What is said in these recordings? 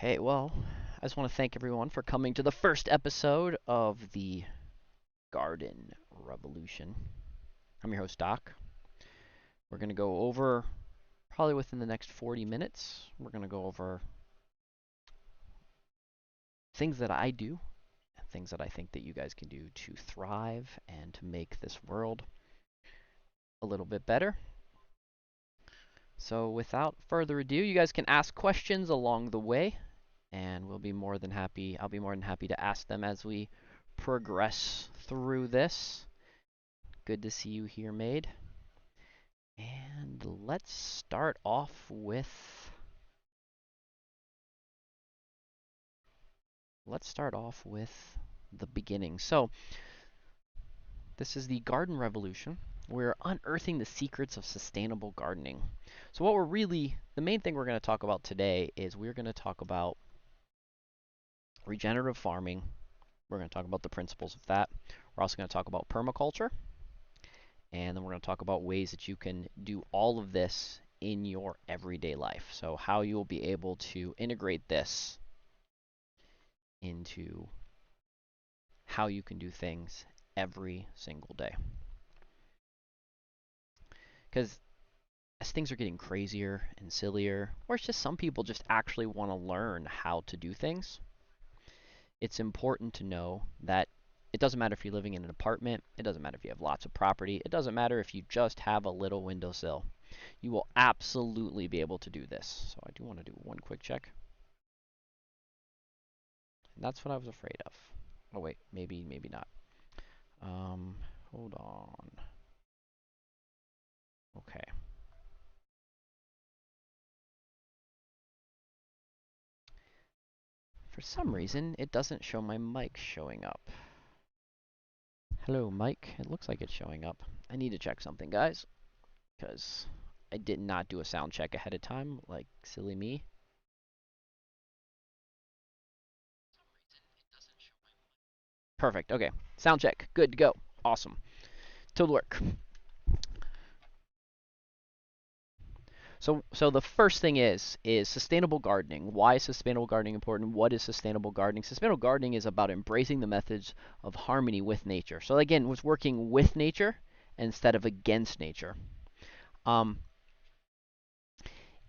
Okay, well, I just want to thank everyone for coming to the first episode of the Garden Revolution. I'm your host, Doc. We're going to go over, probably within the next 40 minutes, we're going to go over things that I do, and things that I think that you guys can do to thrive and to make this world a little bit better. So without further ado, you guys can ask questions along the way, and I'll be more than happy to ask them as we progress through this. Good to see you here, Maid. And let's start off with the beginning. So, this is the Garden Revolution. We're unearthing the secrets of sustainable gardening. So the main thing we're going to talk about today is we're going to talk about regenerative farming. We're going to talk about the principles of that. We're also going to talk about permaculture. And then we're going to talk about ways that you can do all of this in your everyday life. So how you'll be able to integrate this into how you can do things every single day. Because as things are getting crazier and sillier, or it's just some people just actually want to learn how to do things, it's important to know that it doesn't matter if you're living in an apartment, it doesn't matter if you have lots of property, it doesn't matter if you just have a little windowsill. You will absolutely be able to do this. So I do want to do one quick check. And that's what I was afraid of. Oh wait, maybe not. Hold on. Okay. For some reason, it doesn't show my mic showing up. Hello, mic. It looks like it's showing up. I need to check something, guys, because I did not do a sound check ahead of time, like silly me. Perfect. Okay. Sound check. Good to go. Awesome. To work. So the first thing is sustainable gardening. Why is sustainable gardening important? What is sustainable gardening? Sustainable gardening is about embracing the methods of harmony with nature. So again, was working with nature instead of against nature. Um,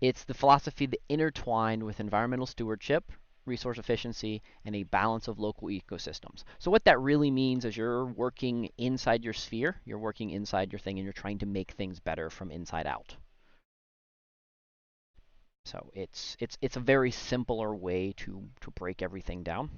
it's the philosophy that intertwined with environmental stewardship, resource efficiency, and a balance of local ecosystems. So what that really means is you're working inside your sphere, you're working inside your thing, and you're trying to make things better from inside out. So it's a very simpler way to break everything down.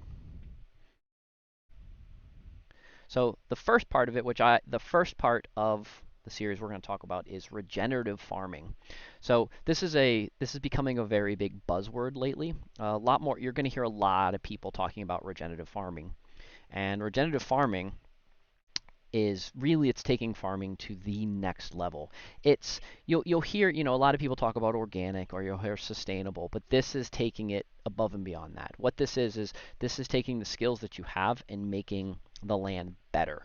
So the first part of it, the first part of the series we're going to talk about is regenerative farming. So this is becoming a very big buzzword lately. A lot more, you're going to hear a lot of people talking about regenerative farming. And regenerative farming is really, it's taking farming to the next level. It's you'll hear, a lot of people talk about organic, or you'll hear sustainable, but this is taking it above and beyond that. What this is this is taking the skills that you have and making the land better.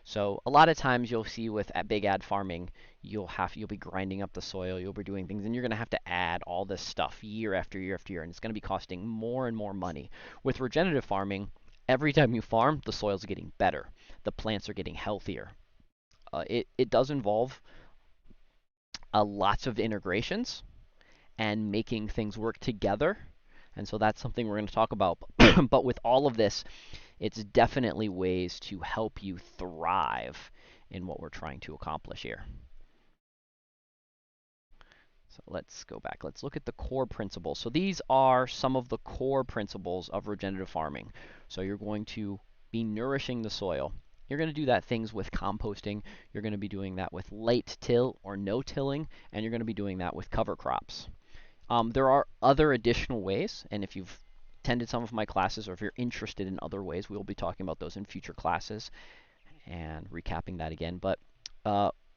So a lot of times you'll see with big ad farming, you'll be grinding up the soil, you'll be doing things, and you're going to have to add all this stuff year after year after year, and it's going to be costing more and more money. With regenerative farming, every time you farm, the soil's getting better, the plants are getting healthier. It does involve lots of integrations and making things work together, and so that's something we're going to talk about. But with all of this, it's definitely ways to help you thrive in what we're trying to accomplish here. So let's go back. Let's look at the core principles. So these are some of the core principles of regenerative farming. So you're going to be nourishing the soil. You're going to do that things with composting. You're going to be doing that with light till or no tilling, and you're going to be doing that with cover crops. There are other additional ways, and if you've attended some of my classes, or if you're interested in other ways, we'll be talking about those in future classes and recapping that again. But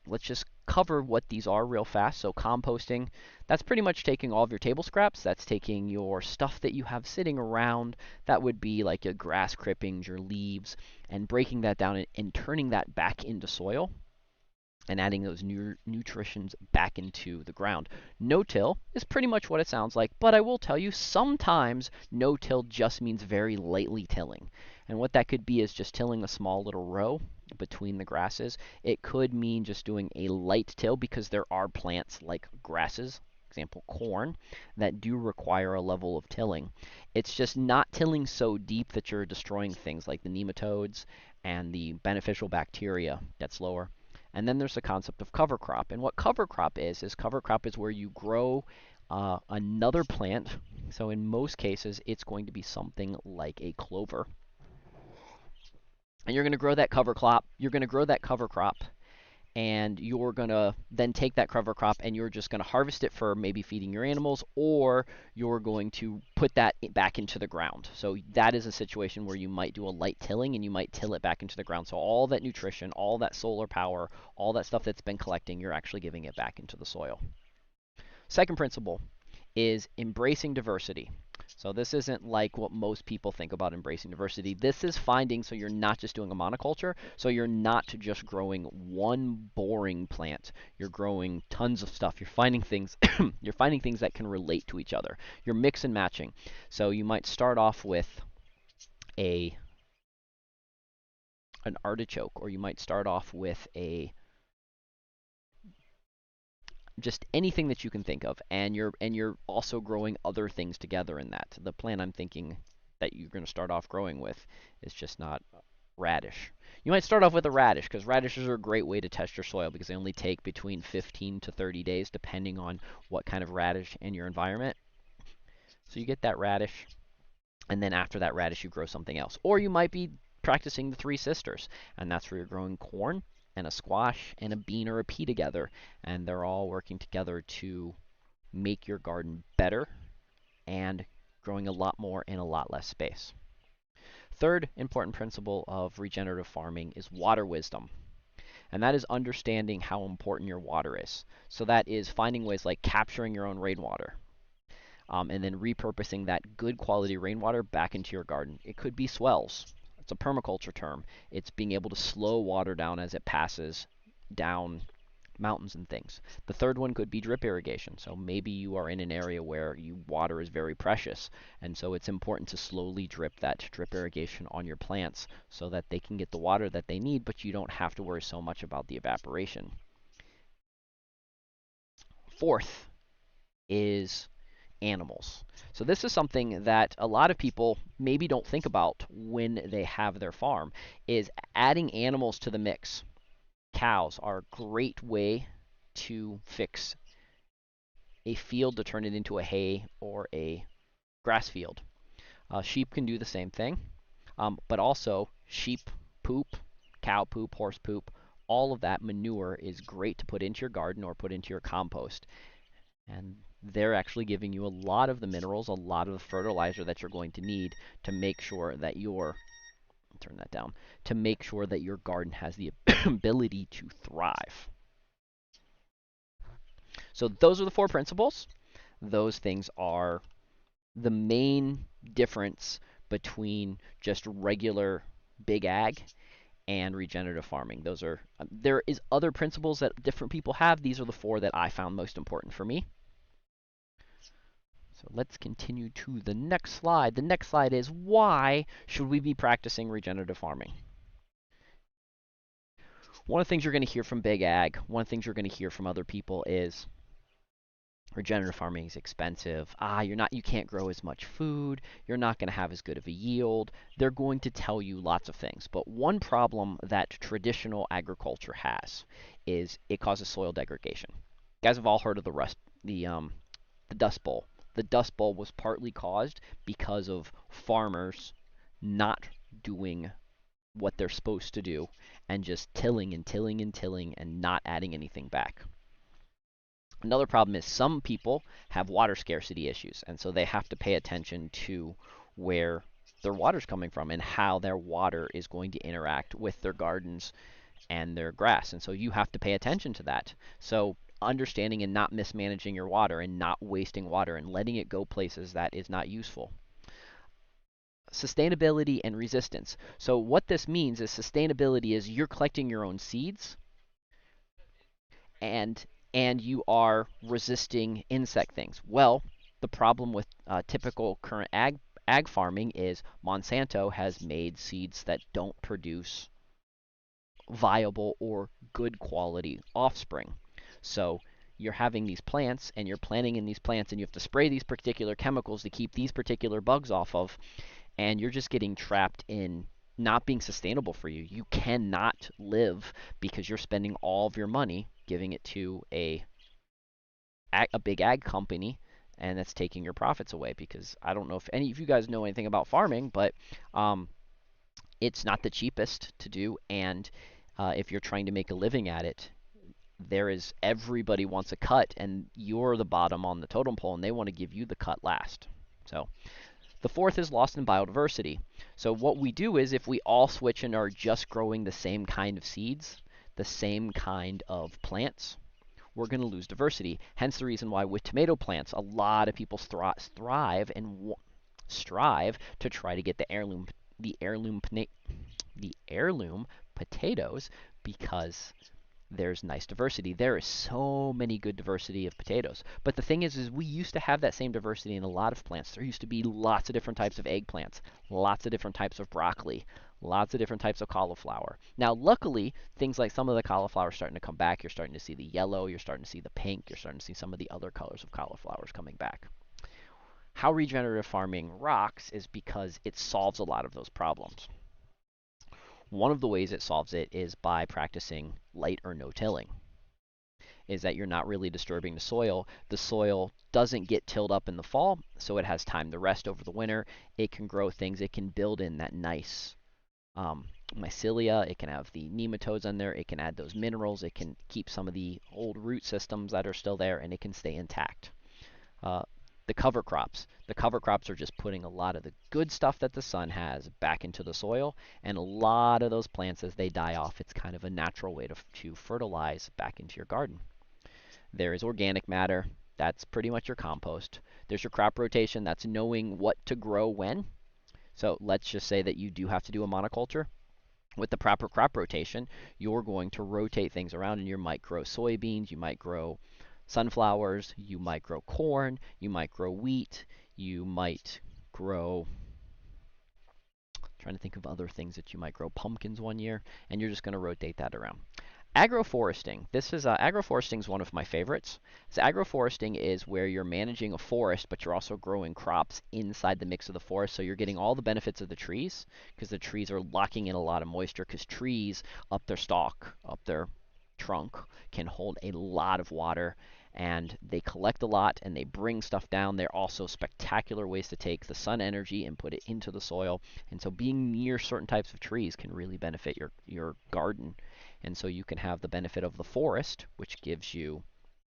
let's just cover what these are real fast. So composting, that's pretty much taking all of your table scraps. That's taking your stuff that you have sitting around. That would be like your grass clippings, your leaves, and breaking that down and turning that back into soil. and adding those nutritions back into the ground. No-till is pretty much what it sounds like, but I will tell you sometimes no-till just means very lightly tilling. And what that could be is just tilling a small little row between the grasses. It could mean just doing a light till because there are plants like grasses, example corn, that do require a level of tilling. It's just not tilling so deep that you're destroying things like the nematodes and the beneficial bacteria that's lower. And then there's the concept of cover crop. And what cover crop is cover crop is where you grow another plant. So in most cases, it's going to be something like a clover. And you're going to grow that cover crop. You're going to grow that cover crop, and you're going to then take that cover crop and you're just going to harvest it for maybe feeding your animals, or you're going to put that back into the ground. So that is a situation where you might do a light tilling and you might till it back into the ground. So all that nutrition, all that solar power, all that stuff that's been collecting, you're actually giving it back into the soil. Second principle is embracing diversity. So this isn't like what most people think about embracing diversity. This is finding, so you're not just doing a monoculture, so you're not just growing one boring plant. You're growing tons of stuff. You're finding things you're finding things that can relate to each other. You're mix and matching. So you might start off with an artichoke, or you might start off with just anything that you can think of, and you're also growing other things together in that. The plant I'm thinking that you're going to start off growing with is just not radish. You might start off with a radish, because radishes are a great way to test your soil because they only take between 15 to 30 days depending on what kind of radish in your environment. So you get that radish, and then after that radish you grow something else. Or you might be practicing the three sisters, and that's where you're growing corn and a squash and a bean or a pea together, and they're all working together to make your garden better and growing a lot more in a lot less space. Third important principle of regenerative farming is water wisdom, and that is understanding how important your water is. So that is finding ways like capturing your own rainwater, and then repurposing that good quality rainwater back into your garden. It could be swells. It's a permaculture term. It's being able to slow water down as it passes down mountains and things. The third one could be drip irrigation. So maybe you are in an area where water is very precious, and so it's important to slowly drip that drip irrigation on your plants so that they can get the water that they need, but you don't have to worry so much about the evaporation. Fourth is animals. So this is something that a lot of people maybe don't think about when they have their farm, is adding animals to the mix. Cows are a great way to fix a field to turn it into a hay or a grass field. Sheep can do the same thing, but also sheep poop, cow poop, horse poop, all of that manure is great to put into your garden or put into your compost. And they're actually giving you a lot of the minerals, a lot of the fertilizer that you're going to need to make sure that turn that down, to make sure that your garden has the ability to thrive. So those are the four principles. Those things are the main difference between just regular big ag and regenerative farming. Those are there is other principles that different people have. These are the four that I found most important for me. So let's continue to the next slide. The next slide is, why should we be practicing regenerative farming? One of the things you're going to hear from big ag, one of the things you're going to hear from other people is regenerative farming is expensive. You can't grow as much food. You're not going to have as good of a yield. They're going to tell you lots of things. But one problem that traditional agriculture has is it causes soil degradation. You guys have all heard of the Dust Bowl. The Dust Bowl was partly caused because of farmers not doing what they're supposed to do and just tilling and tilling and tilling and not adding anything back. Another problem is some people have water scarcity issues, and so they have to pay attention to where their water's coming from and how their water is going to interact with their gardens and their grass. And so you have to pay attention to that. So understanding and not mismanaging your water and not wasting water and letting it go places that is not useful. Sustainability and resistance. So what this means is sustainability is you're collecting your own seeds. and and you are resisting insect things. Well, the problem with typical current ag farming is Monsanto has made seeds that don't produce viable or good quality offspring. So you're having these plants and you're planting in these plants and you have to spray these particular chemicals to keep these particular bugs off of, and you're just getting trapped in not being sustainable for you. You cannot live because you're spending all of your money giving it to a big ag company, and that's taking your profits away. Because I don't know if any of you guys know anything about farming, but it's not the cheapest to do, and if you're trying to make a living at it, everybody wants a cut, and you're the bottom on the totem pole, and they want to give you the cut last. So the fourth is loss in biodiversity. So what we do is if we all switch and are just growing the same kind of seeds, the same kind of plants, we're going to lose diversity. Hence the reason why with tomato plants, a lot of people thrive and strive to try to get the heirloom potatoes, because there's nice diversity. There is so many good diversity of potatoes. But the thing is we used to have that same diversity in a lot of plants. There used to be lots of different types of eggplants, lots of different types of broccoli, lots of different types of cauliflower. Now, luckily, things like some of the cauliflower are starting to come back. You're starting to see the yellow, you're starting to see the pink, you're starting to see some of the other colors of cauliflowers coming back. How regenerative farming rocks is because it solves a lot of those problems. One of the ways it solves it is by practicing light or no tilling. Is that you're not really disturbing the soil. The soil doesn't get tilled up in the fall, so it has time to rest over the winter. It can grow things. It can build in that nice mycelia. It can have the nematodes on there. It can add those minerals. It can keep some of the old root systems that are still there, and it can stay intact. Uh, the cover crops. The cover crops are just putting a lot of the good stuff that the sun has back into the soil, and a lot of those plants, as they die off, it's kind of a natural way to fertilize back into your garden. There is organic matter. That's pretty much your compost. There's your crop rotation. That's knowing what to grow when. So let's just say that you do have to do a monoculture. With the proper crop rotation, you're going to rotate things around, and you might grow soybeans, you might grow sunflowers, you might grow corn, you might grow wheat, you might grow, trying to think of other things that you might grow, pumpkins one year, and you're just going to rotate that around. Agroforesting. Agroforesting is one of my favorites. So agroforesting is where you're managing a forest, but you're also growing crops inside the mix of the forest. So you're getting all the benefits of the trees, because the trees are locking in a lot of moisture, because trees up their stalk, up their trunk, can hold a lot of water, and they collect a lot and they bring stuff down. They're also spectacular ways to take the sun energy and put it into the soil. And so being near certain types of trees can really benefit your garden. And so you can have the benefit of the forest, which gives you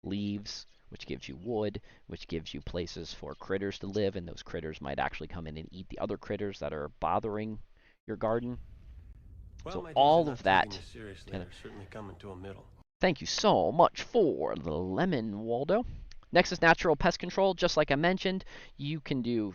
leaves, which gives you wood, which gives you places for critters to live, and those critters might actually come in and eat the other critters that are bothering your garden. Well, So my days all of of not taking that this seriously kind of. are certainly coming to a middle. Thank you so much for the lemon, Waldo. Next is natural pest control. Just like I mentioned, you can do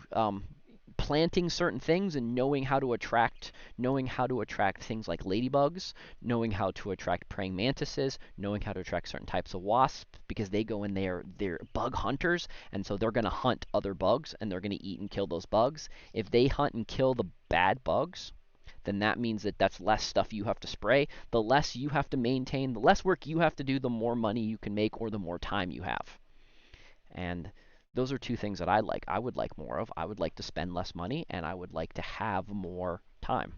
planting certain things and knowing how to attract things like ladybugs, knowing how to attract praying mantises, knowing how to attract certain types of wasps, because they go in there, they're bug hunters, and so they're going to hunt other bugs and they're going to eat and kill those bugs. If they hunt and kill the bad bugs, then that means that that's less stuff you have to spray. The less you have to maintain, the less work you have to do, the more money you can make or the more time you have. And those are two things that I would like more of. I would like to spend less money, and I would like to have more time.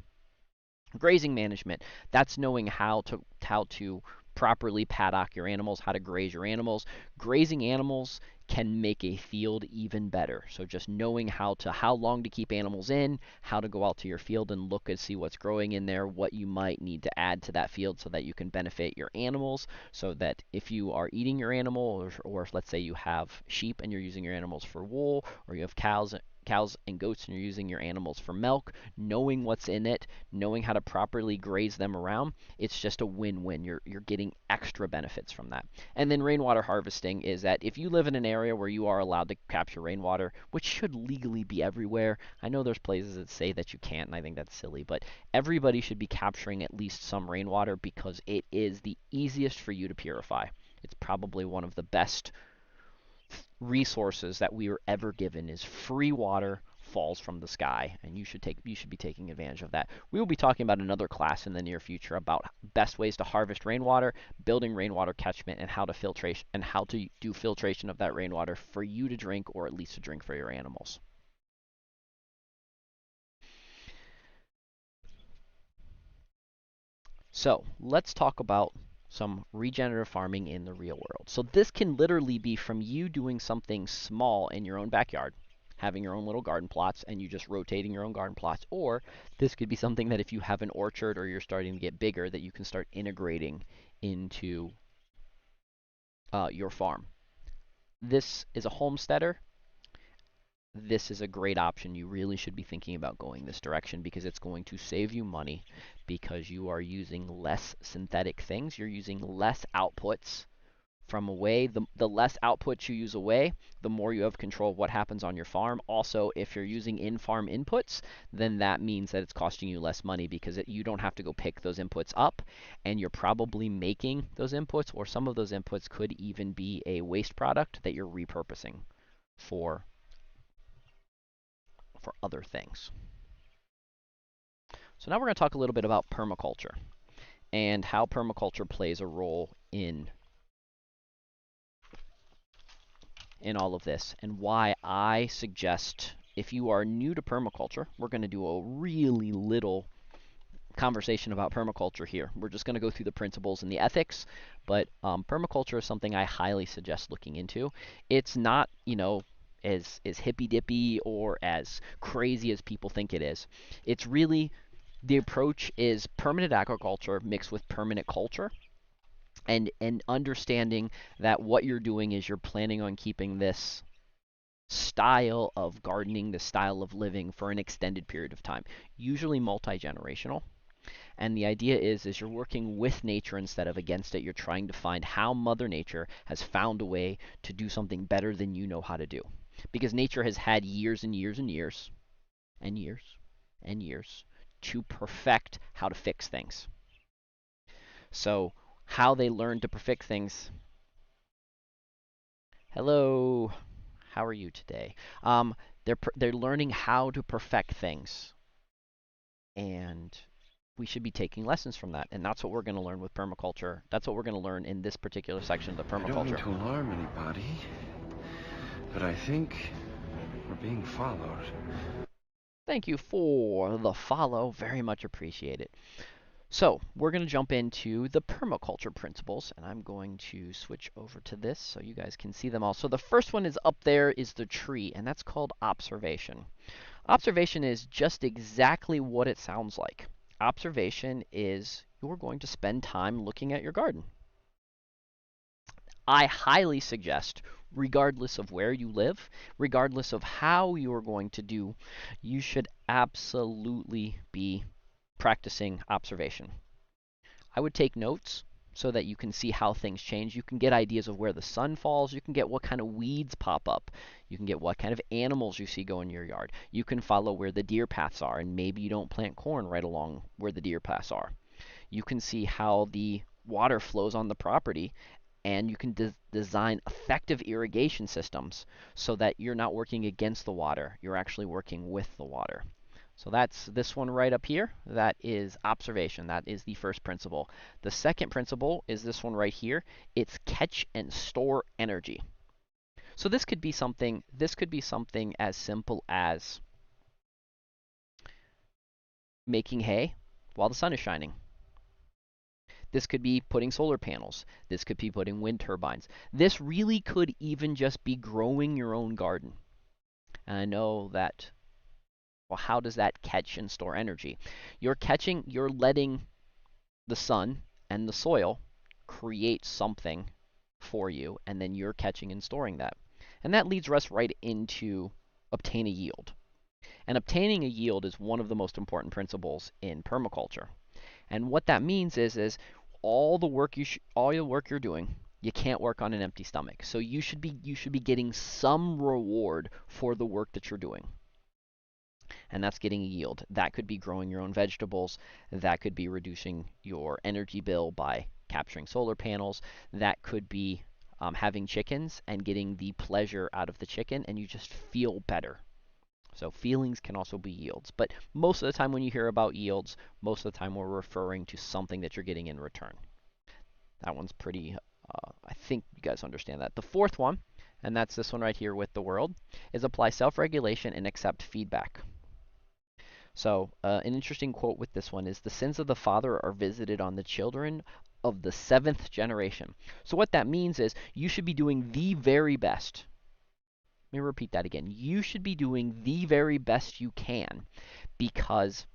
Grazing management, that's knowing how to properly paddock your animals, how to graze your animals. Grazing animals can make a field even better. So just knowing how long to keep animals in, how to go out to your field and look and see what's growing in there, what you might need to add to that field so that you can benefit your animals, so that if you are eating your animal, or let's say you have sheep and you're using your animals for wool, or you have cows and goats and you're using your animals for milk, knowing what's in it, knowing how to properly graze them around, it's just a win-win. You're getting extra benefits from that. And then rainwater harvesting is that if you live in an area where you are allowed to capture rainwater, which should legally be everywhere. I know there's places that say that you can't, and I think that's silly, but everybody should be capturing at least some rainwater, because it is the easiest for you to purify. it's probably one of the best resources that we were ever given is free water falls from the sky, and you should be taking advantage of that. We will be talking about another class in the near future about best ways to harvest rainwater, building rainwater catchment, and how to do filtration of that rainwater for you to drink, or at least to drink for your animals. So let's talk about some regenerative farming in the real world. So this can literally be from you doing something small in your own backyard, having your own little garden plots, and you just rotating your own garden plots. Or this could be something that if you have an orchard or you're starting to get bigger, that you can start integrating into your farm. This is a homesteader. This is a great option. You really should be thinking about going this direction because it's going to save you money because you are using less synthetic things. You're using less outputs from away. The less outputs you use away, the more you have control of what happens on your farm. Also, if you're using in-farm inputs, then that means that it's costing you less money because you don't have to go pick those inputs up, and you're probably making those inputs, or some of those inputs could even be a waste product that you're repurposing for other things. So now we're going to talk a little bit about permaculture and how permaculture plays a role in all of this, and why I suggest, if you are new to permaculture, we're going to do a really little conversation about permaculture here. We're just going to go through the principles and the ethics, but permaculture is something I highly suggest looking into. It's not, as hippy dippy or as crazy as people think it is. It's really, the approach is permanent agriculture mixed with permanent culture, and understanding that what you're doing is you're planning on keeping this style of gardening, this style of living for an extended period of time, usually multi-generational. And the idea is you're working with nature instead of against it. You're trying to find how Mother Nature has found a way to do something better than you know how to do. Because nature has had years and years and years and years and years to perfect how to fix things. So how they learn to perfect things. Hello, how are you today? They're learning how to perfect things, and we should be taking lessons from that, and that's what we're going to learn with permaculture. That's what we're going to learn in this particular section of the I don't mean permaculture. to alarm anybody, but I think we're being followed. Thank you for the follow, very much appreciated. So we're going to jump into the permaculture principles, and I'm going to switch over to this so you guys can see them all. So the first one is up there is the tree, and that's called observation. Observation is just exactly what it sounds like. Observation is you're going to spend time looking at your garden. I highly suggest, regardless of where you live, regardless of how you are going to do, you should absolutely be practicing observation. I would take notes so that you can see how things change. You can get ideas of where the sun falls. You can get what kind of weeds pop up. You can get what kind of animals you see go in your yard. You can follow where the deer paths are, and maybe you don't plant corn right along where the deer paths are. You can see how the water flows on the property, and you can design effective irrigation systems so that you're not working against the water. You're actually working with the water. So that's this one right up here. That is observation. That is the first principle. The second principle is this one right here. It's catch and store energy. So this could be something as simple as making hay while the sun is shining. This could be putting solar panels. This could be putting wind turbines. This really could even just be growing your own garden. And I know that, well, how does that catch and store energy? You're letting the sun and the soil create something for you, and then you're catching and storing that. And that leads us right into obtain a yield. And obtaining a yield is one of the most important principles in permaculture. And what that means is all the work you're doing, you can't work on an empty stomach. So you should be getting some reward for the work that you're doing. And that's getting a yield. That could be growing your own vegetables. That could be reducing your energy bill by capturing solar panels. That could be having chickens and getting the pleasure out of the chicken, and you just feel better. So feelings can also be yields. But most of the time when you hear about yields, most of the time we're referring to something that you're getting in return. That one's pretty, I think you guys understand that. The fourth one, and that's this one right here with the world, is apply self-regulation and accept feedback. So an interesting quote with this one is, the sins of the father are visited on the children of the seventh generation. So what that means is you should be doing the very best. Let me repeat that again. You should be doing the very best you can, because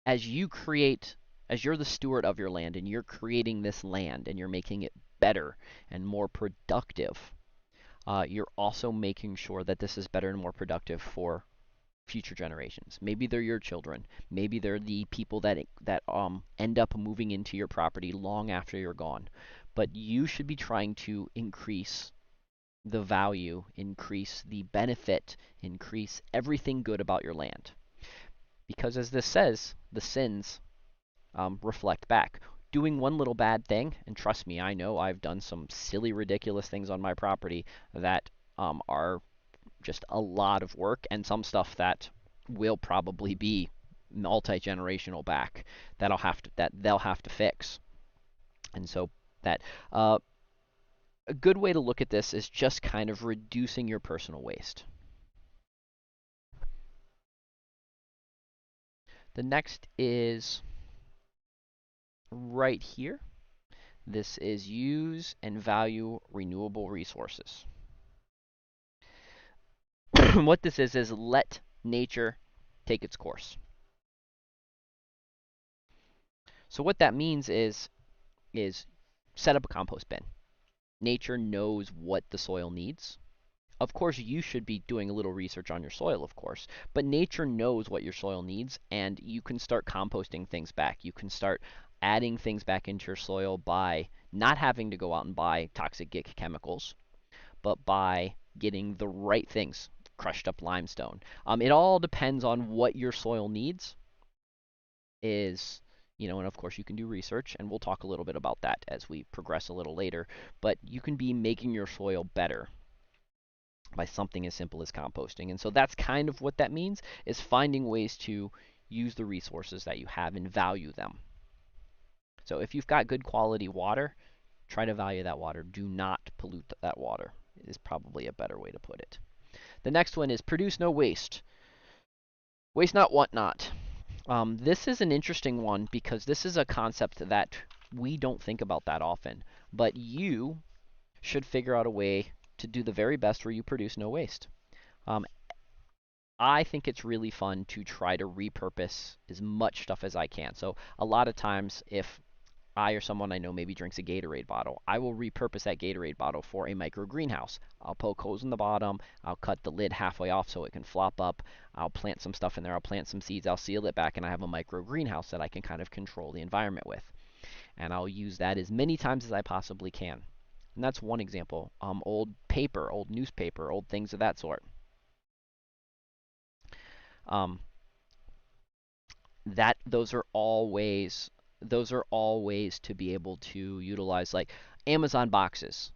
as you create, as you're the steward of your land and you're creating this land and you're making it better and more productive, you're also making sure that this is better and more productive for future generations. Maybe they're your children. Maybe they're the people that end up moving into your property long after you're gone. But you should be trying to increase the value, increase the benefit, increase everything good about your land. Because as this says, the sins reflect back. Doing one little bad thing, and trust me, I know I've done some silly, ridiculous things on my property that are just a lot of work, and some stuff that will probably be multi-generational back that they'll have to fix. And so that a good way to look at this is just kind of reducing your personal waste. The next is right here. This is use and value renewable resources. What this is let nature take its course. So what that means is set up a compost bin. Nature knows what the soil needs. Of course, you should be doing a little research on your soil, of course, but nature knows what your soil needs, and you can start composting things back. You can start adding things back into your soil by not having to go out and buy toxic chemicals, but by getting the right things, crushed up limestone. It all depends on what your soil needs, and of course you can do research, and we'll talk a little bit about that as we progress a little later, but you can be making your soil better by something as simple as composting. And so that's kind of what that means, is finding ways to use the resources that you have and value them. So if you've got good quality water, try to value that water. Do not pollute that water, is probably a better way to put it. The next one is produce no waste. Waste not, want not. This is an interesting one because this is a concept that we don't think about that often, but you should figure out a way to do the very best where you produce no waste. I think it's really fun to try to repurpose as much stuff as I can. So a lot of times, if I or someone I know maybe drinks a Gatorade bottle, I will repurpose that Gatorade bottle for a micro greenhouse. I'll poke holes in the bottom, I'll cut the lid halfway off so it can flop up, I'll plant some stuff in there, I'll plant some seeds, I'll seal it back, and I have a micro greenhouse that I can kind of control the environment with. And I'll use that as many times as I possibly can. And that's one example. Old paper, old newspaper, old things of that sort. Um, those are all ways to be able to utilize, like Amazon boxes.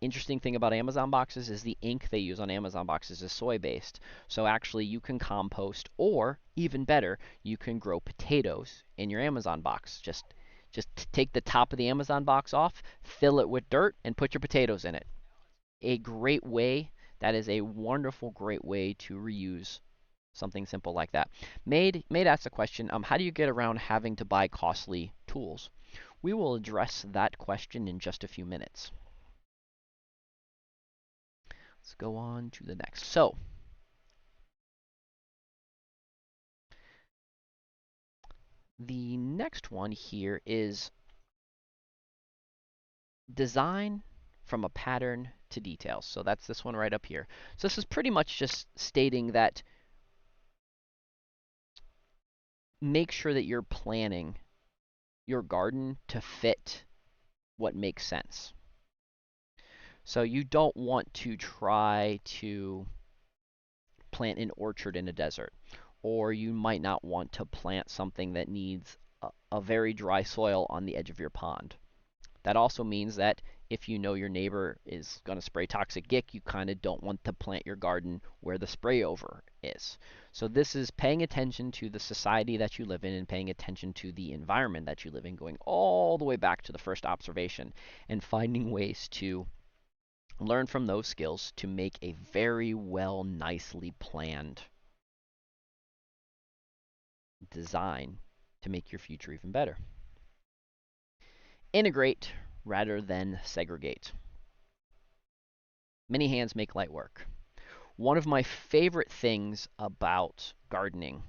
Interesting thing about Amazon boxes is the ink they use on Amazon boxes is soy based. So actually you can compost, or even better, you can grow potatoes in your Amazon box. Just take the top of the Amazon box off, fill it with dirt, and put your potatoes in it. A great way, that is a wonderful, great way to reuse something simple like that. Made asked the question, how do you get around having to buy costly tools? We will address that question in just a few minutes. Let's go on to the next. So, the next one here is design from a pattern to details. So that's this one right up here. So this is pretty much just stating that make sure that you're planning your garden to fit what makes sense. So you don't want to try to plant an orchard in a desert, or you might not want to plant something that needs a very dry soil on the edge of your pond. That also means that if you know your neighbor is going to spray toxic gick, you kind of don't want to plant your garden where the spray over is. So this is paying attention to the society that you live in and paying attention to the environment that you live in, going all the way back to the first observation and finding ways to learn from those skills to make a very well, nicely planned design to make your future even better. Integrate rather than segregate. Many hands make light work. One of my favorite things about gardening,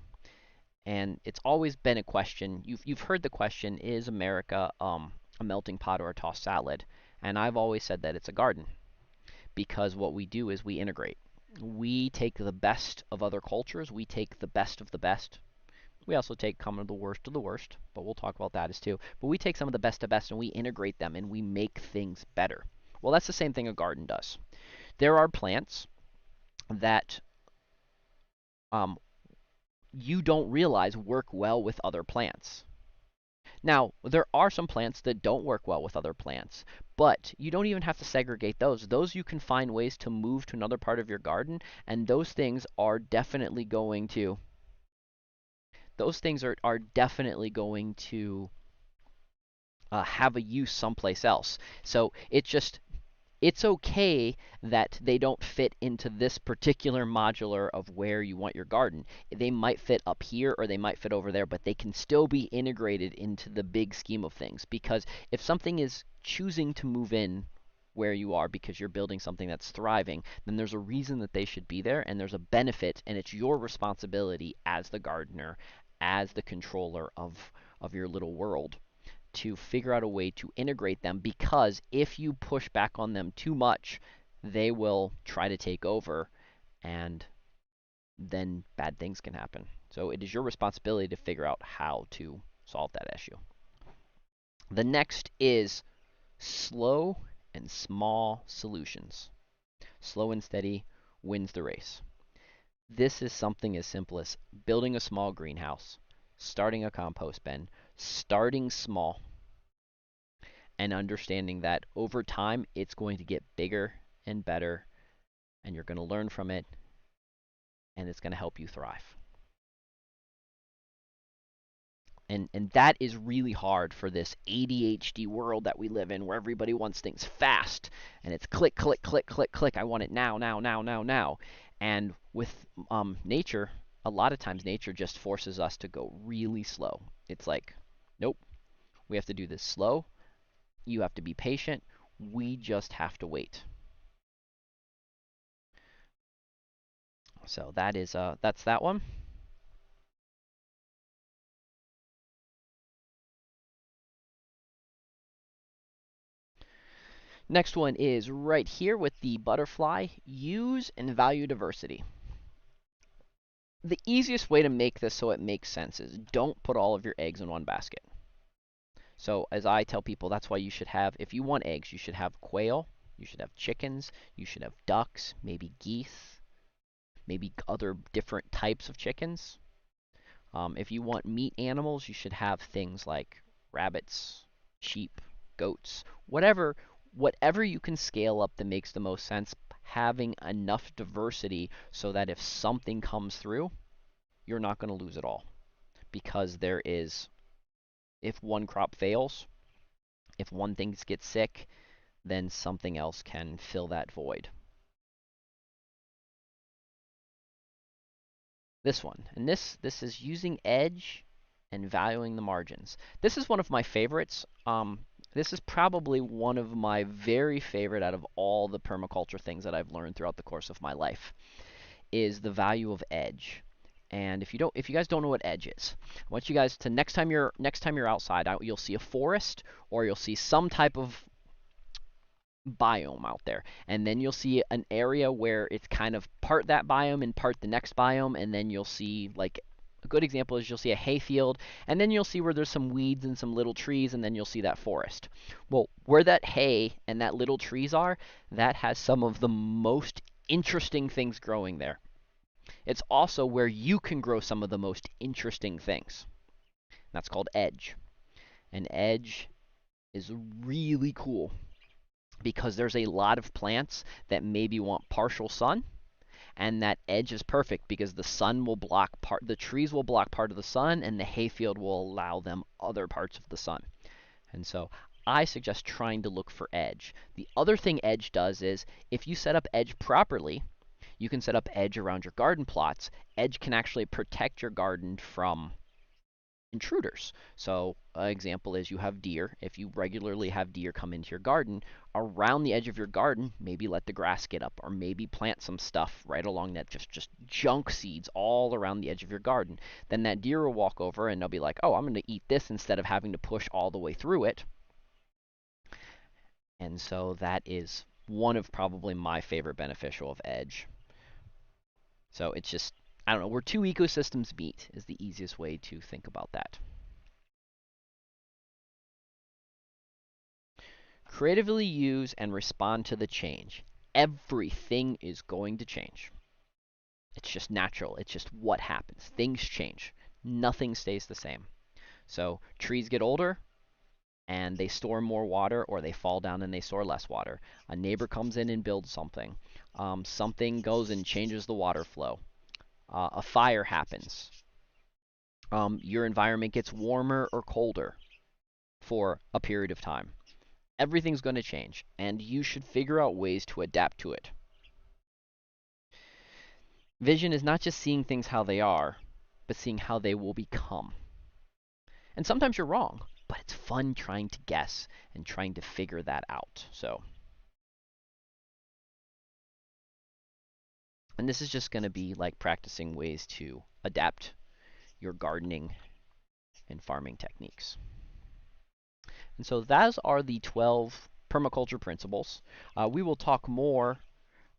and it's always been a question, you've heard the question, is America a melting pot or a tossed salad? And I've always said that it's a garden, because what we do is we integrate. We take the best of other cultures, we take the best of the best. We also take some of the worst of the worst, but we'll talk about that as too. But we take some of the best of best and we integrate them and we make things better. Well, that's the same thing a garden does. There are plants that you don't realize work well with other plants. Now, there are some plants that don't work well with other plants, but you don't even have to segregate those. Those you can find ways to move to another part of your garden, and those things are definitely going to have a use someplace else. So it's okay that they don't fit into this particular modular of where you want your garden. They might fit up here or they might fit over there, but they can still be integrated into the big scheme of things. Because if something is choosing to move in where you are because you're building something that's thriving, then there's a reason that they should be there and there's a benefit, and it's your responsibility as the gardener, as the controller of your little world, to figure out a way to integrate them, because if you push back on them too much, they will try to take over and then bad things can happen. So it is your responsibility to figure out how to solve that issue. The next is slow and small solutions. Slow and steady wins the race. This is something as simple as building a small greenhouse, starting a compost bin, starting small, and understanding that over time it's going to get bigger and better, and you're going to learn from it, and it's going to help you thrive. And that is really hard for this ADHD world that we live in, where everybody wants things fast, and it's click, click, click, click, click. I want it now, now, now, now, now. And with nature, a lot of times nature just forces us to go really slow. It's like, nope, we have to do this slow. You have to be patient. We just have to wait. So that's that one. Next one is right here with the butterfly. Use and value diversity. The easiest way to make this so it makes sense is don't put all of your eggs in one basket. So as I tell people, that's why you should have, if you want eggs, you should have quail, you should have chickens, you should have ducks, maybe geese, maybe other different types of chickens. If you want meat animals, you should have things like rabbits, sheep, goats, whatever you can scale up that makes the most sense, having enough diversity so that if something comes through, you're not going to lose it all. Because if one crop fails, if one thing gets sick, then something else can fill that void. This one, and this is using edge and valuing the margins. This is one of my favorites. This is probably one of my very favorite out of all the permaculture things that I've learned throughout the course of my life, is the value of edge. And if you guys don't know what edge is, I want you guys to next time you're outside, you'll see a forest or you'll see some type of biome out there, and then you'll see an area where it's kind of part that biome and part the next biome, and then you'll see, like, a good example is you'll see a hayfield, and then you'll see where there's some weeds and some little trees, and then you'll see that forest. Well, where that hay and that little trees are, that has some of the most interesting things growing there. It's also where you can grow some of the most interesting things. That's called edge. An edge is really cool because there's a lot of plants that maybe want partial sun, and that edge is perfect because the sun will block the trees will block part of the sun, and the hayfield will allow them other parts of the sun. And so I suggest trying to look for edge. The other thing edge does is if you set up edge properly, you can set up edge around your garden plots. Edge can actually protect your garden from intruders. So an example is you have deer. If you regularly have deer come into your garden, around the edge of your garden, maybe let the grass get up, or maybe plant some stuff right along that, just junk seeds all around the edge of your garden. Then that deer will walk over and they'll be like, oh, I'm going to eat this instead of having to push all the way through it. And so that is one of probably my favorite beneficial of edge. So it's just, I don't know, where two ecosystems meet is the easiest way to think about that. Creatively use and respond to the change. Everything is going to change. It's just natural. It's just what happens. Things change. Nothing stays the same. So trees get older and they store more water, or they fall down and they store less water. A neighbor comes in and builds something. Something goes and changes the water flow. A fire happens. Your environment gets warmer or colder for a period of time. Everything's going to change, and you should figure out ways to adapt to it. Vision is not just seeing things how they are, but seeing how they will become. And sometimes you're wrong, but it's fun trying to guess and trying to figure that out. And this is just going to be like practicing ways to adapt your gardening and farming techniques. And so those are the 12 permaculture principles. We will talk more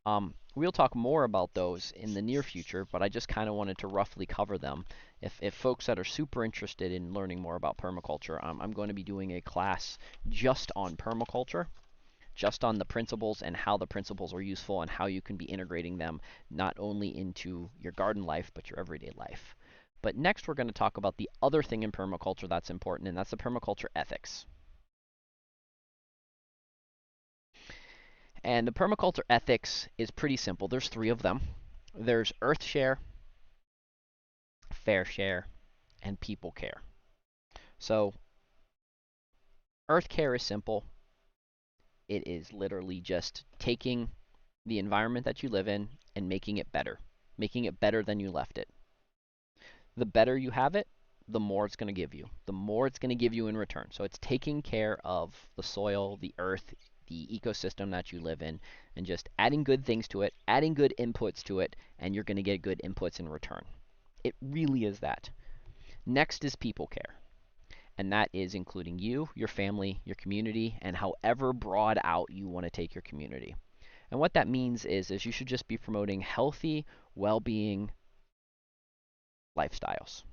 about those in the near future, but I just kind of wanted to roughly cover them. If folks that are super interested in learning more about permaculture, I'm going to be doing a class just on permaculture, just on the principles and how the principles are useful and how you can be integrating them not only into your garden life, but your everyday life. But next we're going to talk about the other thing in permaculture that's important, and that's the permaculture ethics. And the permaculture ethics is pretty simple. There's three of them. There's earth share, fair share, and people care. So earth care is simple. It is literally just taking the environment that you live in and making it better than you left it. The better you have it, the more it's going to give you. The more it's going to give you in return. So it's taking care of the soil, the earth, the ecosystem that you live in, and just adding good things to it, adding good inputs to it, and you're going to get good inputs in return. It really is that. Next is people care. And that is including you, your family, your community, and however broad out you want to take your community. And what that means is you should just be promoting healthy, well-being lifestyles.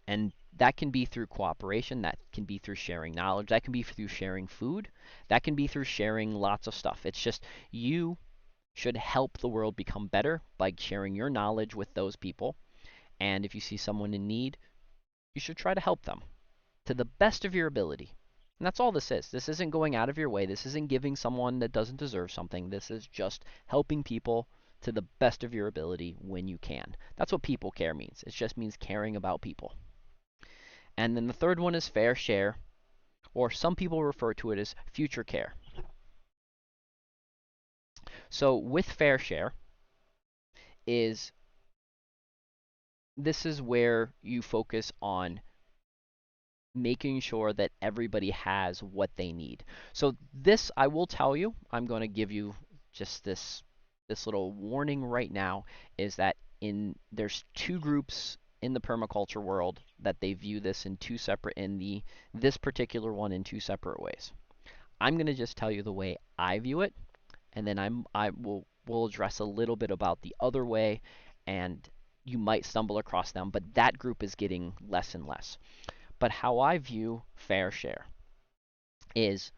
And that can be through cooperation, that can be through sharing knowledge, that can be through sharing food, that can be through sharing lots of stuff. It's just you should help the world become better by sharing your knowledge with those people. And if you see someone in need, you should try to help them to the best of your ability. And that's all this is. This isn't going out of your way. This isn't giving someone that doesn't deserve something. This is just helping people to the best of your ability when you can. That's what people care means. It just means caring about people. And then the third one is fair share, or some people refer to it as future care. So with fair share this is where you focus on making sure that everybody has what they need. So this, I will tell you, I'm going to give you just this little warning right now, is that there's two groups in the permaculture world that they view this in this particular one in two separate ways. I'm going to just tell you the way I view it, and then we'll address a little bit about the other way, and you might stumble across them, but that group is getting less and less. But how I view fair share is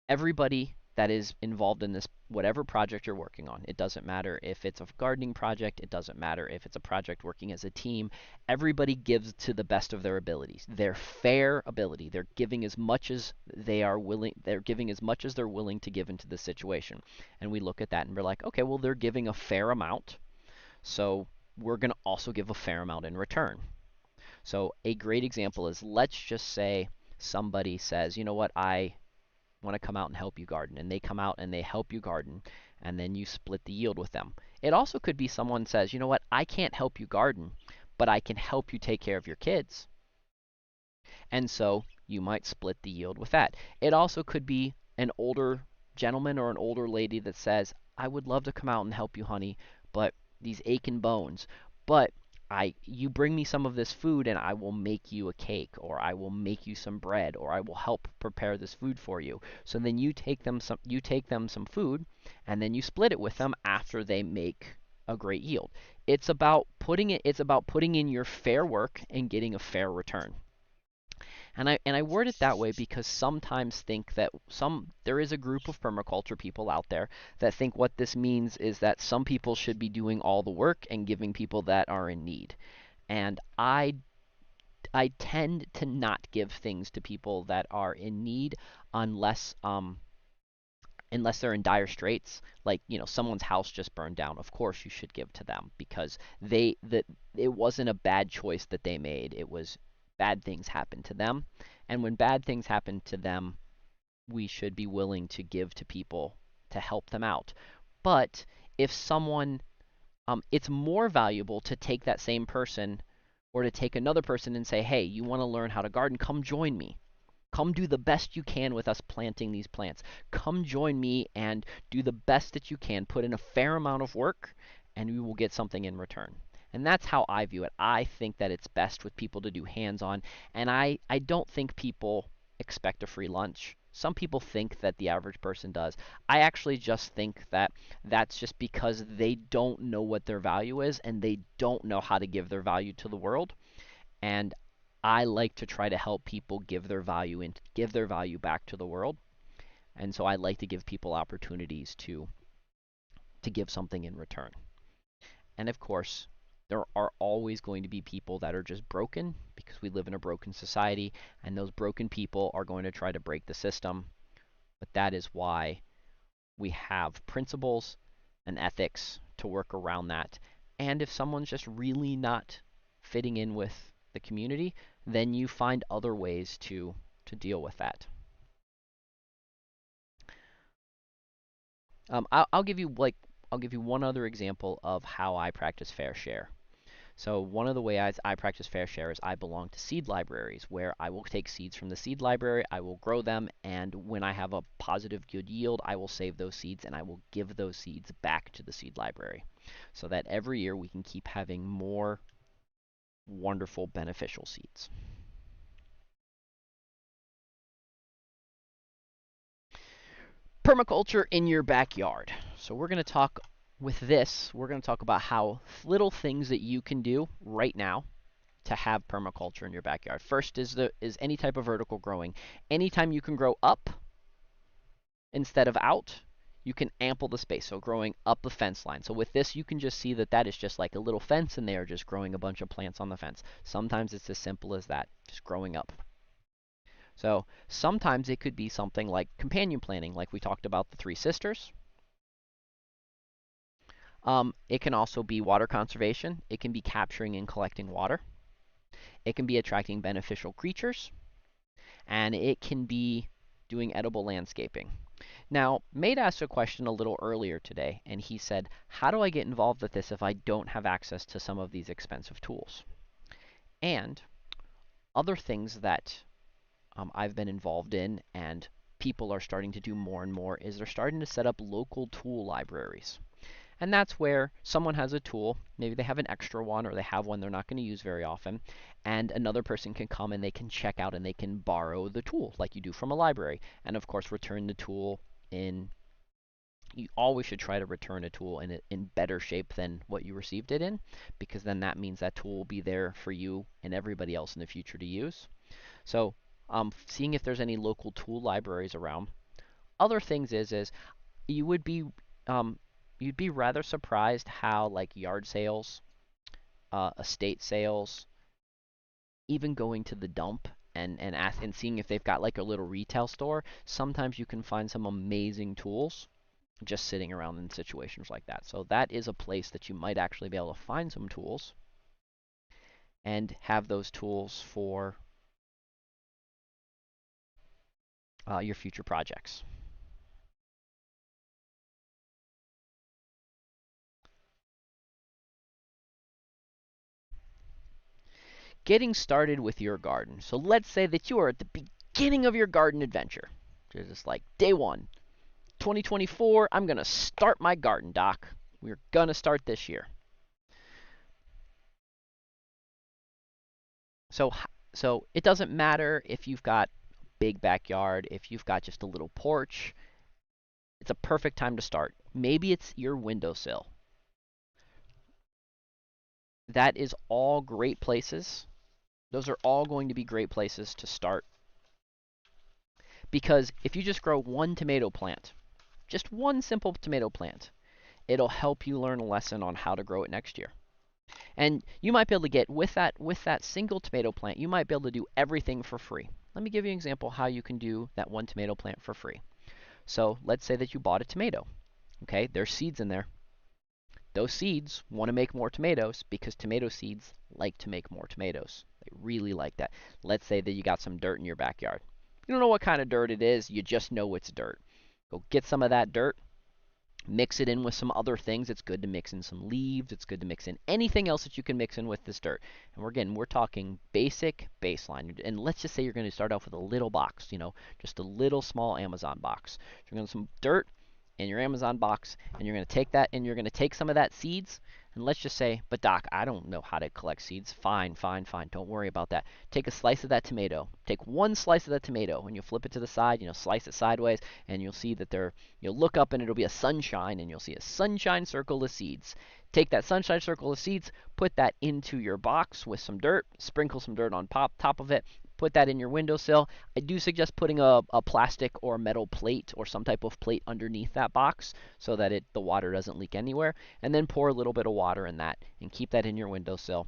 everybody that is involved in this whatever project you're working on. It doesn't matter if it's a gardening project, it doesn't matter if it's a project working as a team. Everybody gives to the best of their abilities, their fair ability. They're giving as much as they're giving as much as they're willing to give into the situation. And we look at that and we're like, okay, well, they're giving a fair amount, so we're going to also give a fair amount in return. So a great example is, let's just say somebody says, you know what, I want to come out and help you garden, and they come out and they help you garden, and then you split the yield with them. It also could be someone says, you know what, I can't help you garden, but I can help you take care of your kids. And so you might split the yield with that. It also could be an older gentleman or an older lady that says, I would love to come out and help you, honey, but these aching bones. But you bring me some of this food and I will make you a cake, or I will make you some bread, or I will help prepare this food for you. So then you take them some food, and then you split it with them after they make a great yield. It's about putting in your fair work and getting a fair return. And I word it that way because sometimes think that there is a group of permaculture people out there that think what this means is that some people should be doing all the work and giving people that are in need. And I tend to not give things to people that are in need unless they're in dire straits, like, someone's house just burned down. Of course you should give to them because it wasn't a bad choice that they made. It was bad things happened to them. And when bad things happen to them, we should be willing to give to people to help them out. But if someone, it's more valuable to take that same person or to take another person and say, hey, you want to learn how to garden? Come join me. Come do the best you can with us planting these plants. Come join me and do the best that you can. Put in a fair amount of work, and we will get something in return. And that's how I view it. I think that it's best with people to do hands-on, and I don't think people expect a free lunch. Some people think that the average person does. I actually just think that that's just because they don't know what their value is, and they don't know how to give their value to the world. And I like to try to help people give their value and give their value back to the world. And so I like to give people opportunities to give something in return. And of course, there are always going to be people that are just broken because we live in a broken society, and those broken people are going to try to break the system. But that is why we have principles and ethics to work around that. And if someone's just really not fitting in with the community, then you find other ways to deal with that. I'll give you one other example of how I practice fair share. So one of the ways I practice fair share is I belong to seed libraries where I will take seeds from the seed library, I will grow them, and when I have a positive good yield, I will save those seeds and I will give those seeds back to the seed library so that every year we can keep having more wonderful beneficial seeds. Permaculture in your backyard. So we're going to talk about how little things that you can do right now to have permaculture in your backyard. First is any type of vertical growing. Anytime you can grow up instead of out, you can ample the space. So growing up the fence line. So with this, you can just see that is just like a little fence, and they are just growing a bunch of plants on the fence. Sometimes it's as simple as that, just growing up. So sometimes it could be something like companion planting, like we talked about the three sisters. It can also be water conservation. It can be capturing and collecting water. It can be attracting beneficial creatures. And it can be doing edible landscaping. Now, Mate asked a question a little earlier today, and he said, how do I get involved with this if I don't have access to some of these expensive tools? And other things that I've been involved in and people are starting to do more and more is they're starting to set up local tool libraries. And that's where someone has a tool, maybe they have an extra one or they have one they're not going to use very often, and another person can come and they can check out and they can borrow the tool like you do from a library. And of course, return the tool you always should try to return a tool in better shape than what you received it in, because then that means that tool will be there for you and everybody else in the future to use. So seeing if there's any local tool libraries around. other things is you would be um, you'd be rather surprised how like yard sales, estate sales, even going to the dump and seeing if they've got like a little retail store, sometimes you can find some amazing tools just sitting around in situations like that. So that is a place that you might actually be able to find some tools and have those tools for your future projects. Getting started with your garden. So let's say that you are at the beginning of your garden adventure. Just like day one, 2024, I'm going to start my garden, Doc. We're going to start this year. So, so it doesn't matter if you've got a big backyard, if you've got just a little porch, it's a perfect time to start. Maybe it's your windowsill. That is all great places. Those are all going to be great places to start. Because if you just grow one tomato plant, just one simple tomato plant, it'll help you learn a lesson on how to grow it next year. And you might be able to get with that single tomato plant, you might be able to do everything for free. Let me give you an example how you can do that one tomato plant for free. So let's say that you bought a tomato. Okay, there's seeds in there. Those seeds want to make more tomatoes because tomato seeds like to make more tomatoes. They really like that. Let's say that you got some dirt in your backyard. You don't know what kind of dirt it is, you just know it's dirt. Go get some of that dirt, mix it in with some other things. It's good to mix in some leaves. It's good to mix in anything else that you can mix in with this dirt. And we're talking basic baseline. And let's just say you're going to start off with a little box, just a little small Amazon box. You're going to some dirt in your Amazon box, and you're going to take that and you're going to take some of that seeds. And let's just say, but Doc, I don't know how to collect seeds. Fine, fine, fine. Don't worry about that. Take a slice of that tomato. Take one slice of that tomato, and you'll flip it to the side. Slice it sideways, and you'll see that you'll look up, and it'll be a sunshine, and you'll see a sunshine circle of seeds. Take that sunshine circle of seeds, put that into your box with some dirt, sprinkle some dirt on top of it, put that in your windowsill. I do suggest putting a plastic or metal plate or some type of plate underneath that box so that the water doesn't leak anywhere. And then pour a little bit of water in that and keep that in your windowsill.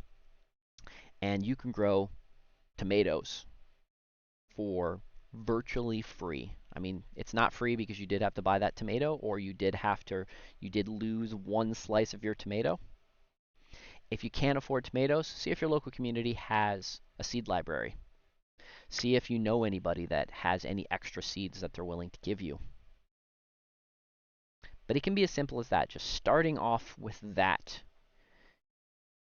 And you can grow tomatoes for virtually free. I mean, it's not free because you did have to buy that tomato, or you did lose one slice of your tomato. If you can't afford tomatoes, see if your local community has a seed library. See if you know anybody that has any extra seeds that they're willing to give you. But it can be as simple as that. Just starting off with that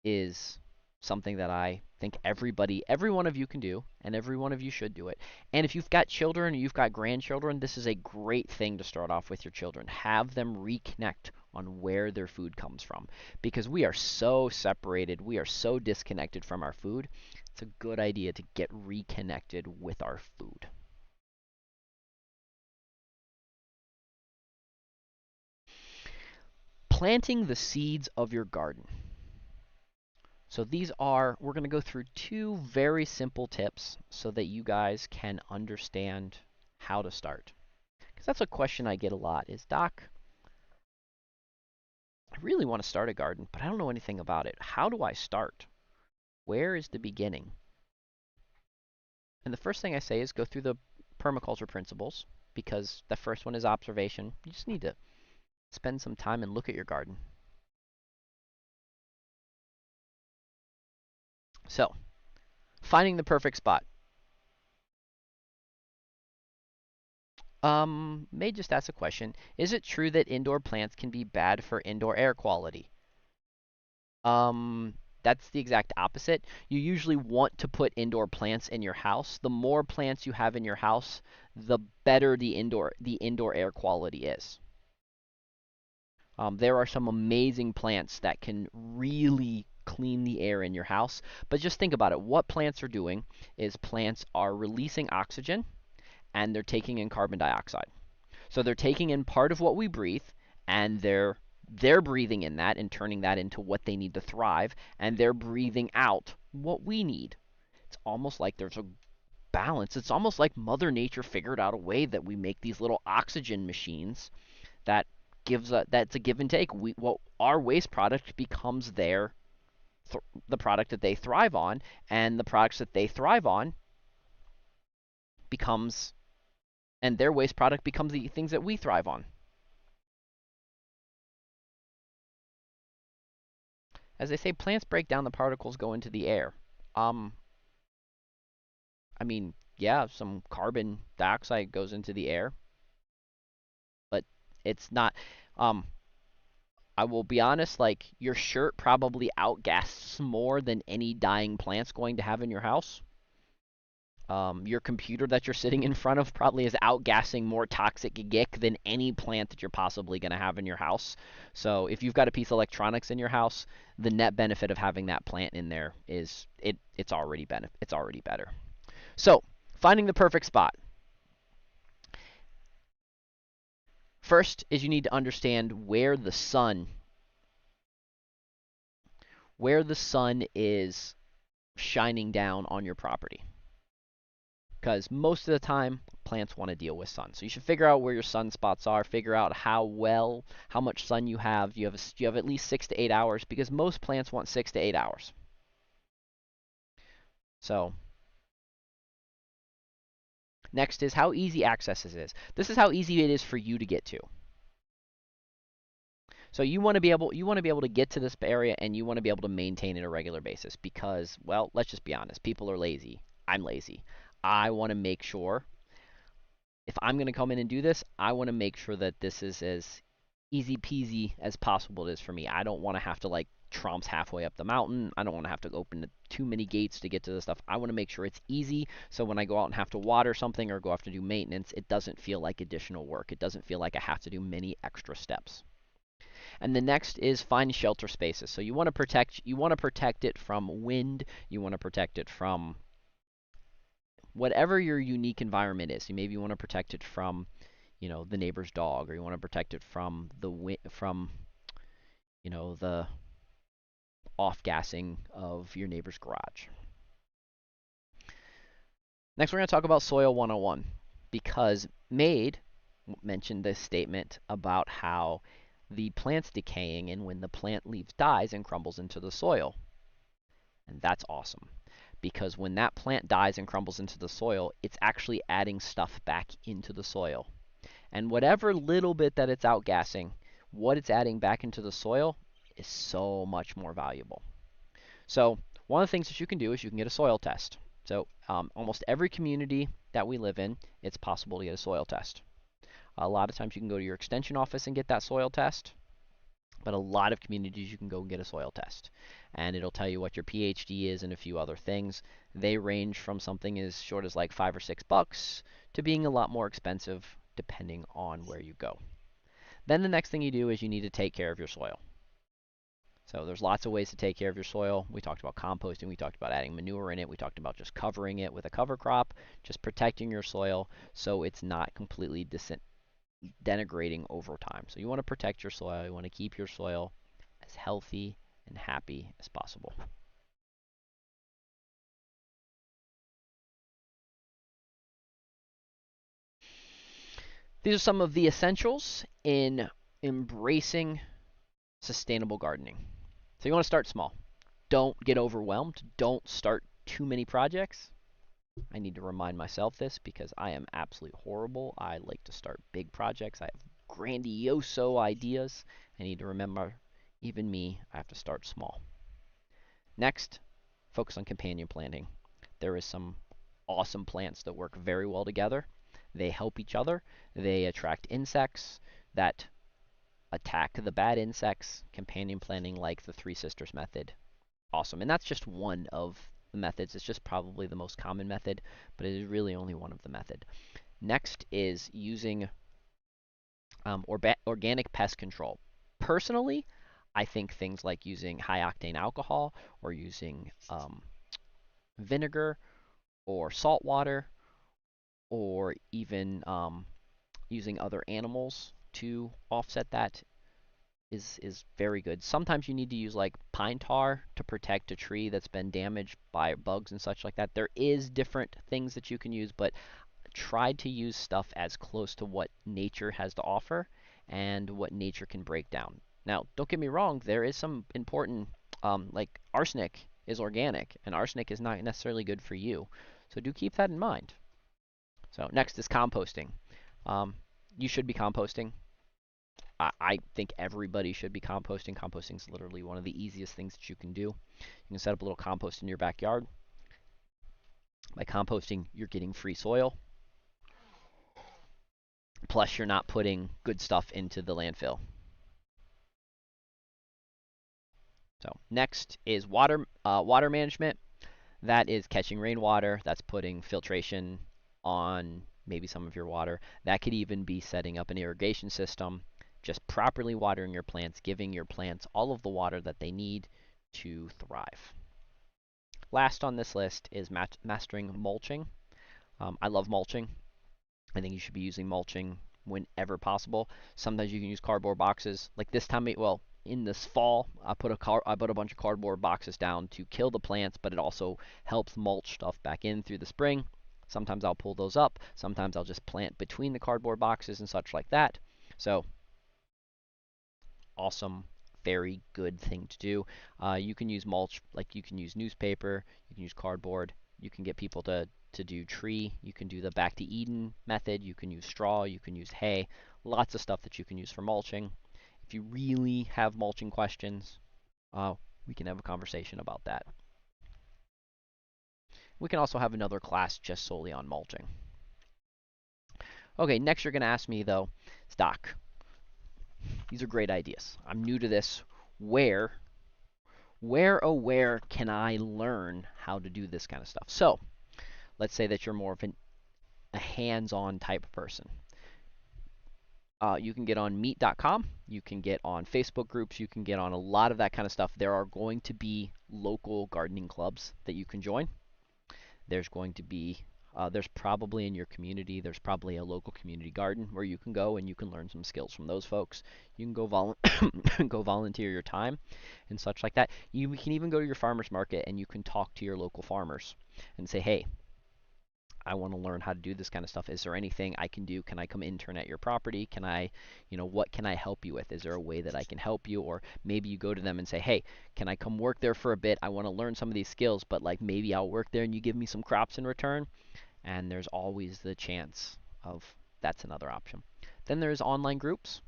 is something that I think every one of you can do, and every one of you should do it. And if you've got children or you've got grandchildren, this is a great thing to start off with your children. Have them reconnect on where their food comes from, because we are so separated, we are so disconnected from our food. It's a good idea to get reconnected with our food. Planting the seeds of your garden. So we're going to go through two very simple tips so that you guys can understand how to start. Because that's a question I get a lot is, Doc, I really want to start a garden, but I don't know anything about it. How do I start? Where is the beginning? And the first thing I say is go through the permaculture principles, because the first one is observation. You just need to spend some time and look at your garden. So, finding the perfect spot. May just ask a question. Is it true that indoor plants can be bad for indoor air quality? That's the exact opposite. You usually want to put indoor plants in your house. The more plants you have in your house, the better the indoor air quality is. There are some amazing plants that can really clean the air in your house. But just think about it. What plants are doing is plants are releasing oxygen and they're taking in carbon dioxide. So they're taking in part of what we breathe, and they're breathing in that and turning that into what they need to thrive, and they're breathing out what we need. It's almost like there's a balance. It's almost like Mother Nature figured out a way that we make these little oxygen machines that that's a give and take. Our waste product becomes the product that they thrive on, and the products that they thrive on becomes and their waste product becomes the things that we thrive on. As they say, plants break down, the particles go into the air. Um, I mean, yeah, some carbon dioxide goes into the air, but it's not. Um, I will be honest, like your shirt probably outgases more than any dying plant's going to have in your house. Your computer that you're sitting in front of probably is outgassing more toxic gick than any plant that you're possibly going to have in your house. So if you've got a piece of electronics in your house, the net benefit of having that plant in there is it's already better. So finding the perfect spot. First is you need to understand where the sun is shining down on your property. Because most of the time, plants want to deal with sun. So you should figure out where your sunspots are, figure out how much sun you have. You have at least 6 to 8 hours because most plants want 6 to 8 hours. So next is how easy access is. This is how easy it is for you to get to. So you want to be able to get to this area, and you want to be able to maintain it on a regular basis because, well, let's just be honest, people are lazy. I'm lazy. I want to make sure if I'm going to come in and do this, I want to make sure that this is as easy peasy as possible it is for me. I don't want to have to like tromps halfway up the mountain. I don't want to have to open too many gates to get to the stuff. I want to make sure it's easy so when I go out and have to water something or go have to do maintenance, it doesn't feel like additional work. It doesn't feel like I have to do many extra steps. And the next is find shelter spaces. So you want to protect it from wind, you want to protect it from whatever your unique environment is. You maybe want to protect it from, the neighbor's dog, or you want to protect it from the off-gassing of your neighbor's garage. Next, we're going to talk about Soil 101 because Made mentioned this statement about how the plant's decaying and when the plant leaves dies and crumbles into the soil. And that's awesome because when that plant dies and crumbles into the soil, it's actually adding stuff back into the soil. And whatever little bit that it's outgassing, what it's adding back into the soil is so much more valuable. So one of the things that you can do is you can get a soil test. So almost every community that we live in, it's possible to get a soil test. A lot of times you can go to your extension office and get that soil test, but a lot of communities you can go and get a soil test. And it'll tell you what your pH is and a few other things. They range from something as short as like $5 or $6 to being a lot more expensive depending on where you go. Then the next thing you do is you need to take care of your soil. So there's lots of ways to take care of your soil. We talked about composting. We talked about adding manure in it. We talked about just covering it with a cover crop, just protecting your soil so it's not completely denigrating over time. So you want to protect your soil. You want to keep your soil as healthy and happy as possible. These are some of the essentials in embracing sustainable gardening. So you want to start small. Don't get overwhelmed. Don't start too many projects. I need to remind myself this because I am absolutely horrible. I like to start big projects. I have grandioso ideas. I need to remember, even me, I have to start small. Next, focus on companion planting. There is some awesome plants that work very well together. They help each other. They attract insects that attack the bad insects. Companion planting like the Three Sisters method. Awesome. And that's just one of the methods. It's just probably the most common method, but it is really only one of the method. Next is using organic pest control. Personally, I think things like using high octane alcohol or using vinegar or salt water or even using other animals to offset that is very good. Sometimes you need to use like pine tar to protect a tree that's been damaged by bugs and such like that. There is different things that you can use, but try to use stuff as close to what nature has to offer and what nature can break down. Now, don't get me wrong, there is some important, like arsenic is organic, and arsenic is not necessarily good for you. So do keep that in mind. So next is composting. Um, you should be composting. I think everybody should be composting. Composting is literally one of the easiest things that you can do. You can set up a little compost in your backyard. By composting, you're getting free soil. Plus, you're not putting good stuff into the landfill. So next is water management. That is catching rainwater. That's putting filtration on maybe some of your water. That could even be setting up an irrigation system, just properly watering your plants, giving your plants all of the water that they need to thrive. Last on this list is mastering mulching. I love mulching. I think you should be using mulching whenever possible. Sometimes you can use cardboard boxes. Like this time, well, in this fall, I put a bunch of cardboard boxes down to kill the plants, but it also helps mulch stuff back in through the spring. Sometimes I'll pull those up. Sometimes I'll just plant between the cardboard boxes and such like that. So awesome, very good thing to do. You can use mulch, like you can use newspaper, you can use cardboard, you can get people to do tree, you can do the back to Eden method, you can use straw, you can use hay, lots of stuff that you can use for mulching. If you really have mulching questions, we can have a conversation about that. We can also have another class just solely on mulching. Okay, next you're going to ask me though, Doc, these are great ideas. I'm new to this. Where where can I learn how to do this kind of stuff? So let's say that you're more of a hands-on type of person. You can get on meet.com, you can get on Facebook groups, you can get on a lot of that kind of stuff. There are going to be local gardening clubs that you can join. There's going to be there's probably in your community, there's probably a local community garden where you can go and you can learn some skills from those folks. You can go go volunteer your time and such like that. You can even go to your farmer's market and you can talk to your local farmers and say, hey, I want to learn how to do this kind of stuff. Is there anything I can do? Can I come intern at your property? Can I, what can I help you with? Is there a way that I can help you? Or maybe you go to them and say, hey, can I come work there for a bit? I want to learn some of these skills, but like maybe I'll work there and you give me some crops in return. And there's always the chance of that's another option. Then there's online groups.